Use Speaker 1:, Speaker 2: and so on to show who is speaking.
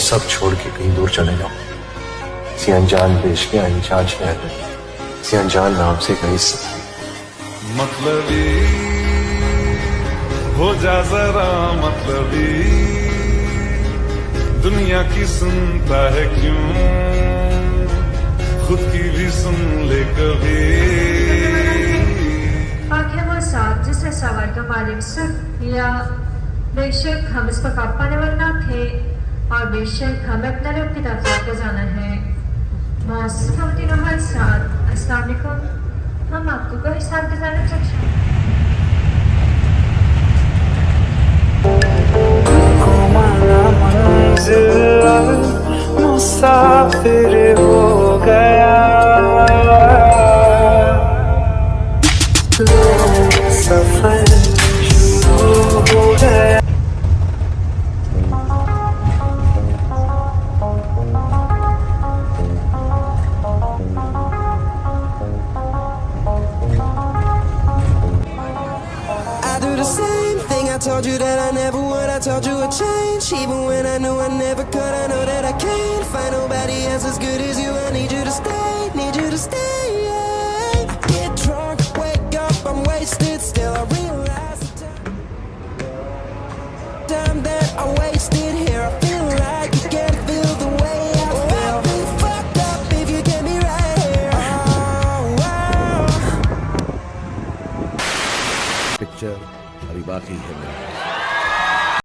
Speaker 1: सब छोड़ के कहीं दूर चले जाओ, किसी अनजान देश के अनजान शहर में, किसी अनजान नाम से कहीं से।
Speaker 2: मतलबी हो जा जरा मतलबी, दुनिया की सुनता है क्यों, खुद की भी सुन ले कभी।
Speaker 3: आखिर वो साथ जिसने सवार का मालिक सिर्फ या बेशक हम इस पर काप पाने वाले ना थे, और बेशक हमें अपने लोग की तरफ लेकर जाना है। अस्सलाम वालेकुम, हम आपको कोई हिसाब के जाना चाहते हैं।
Speaker 4: मुसाफिर हो गया सफर शुरू हो गया।
Speaker 5: I told you that I never would, I told you I'd change. Even when I knew I never could, I know that I can't find nobody else as good as you. I need you to stay.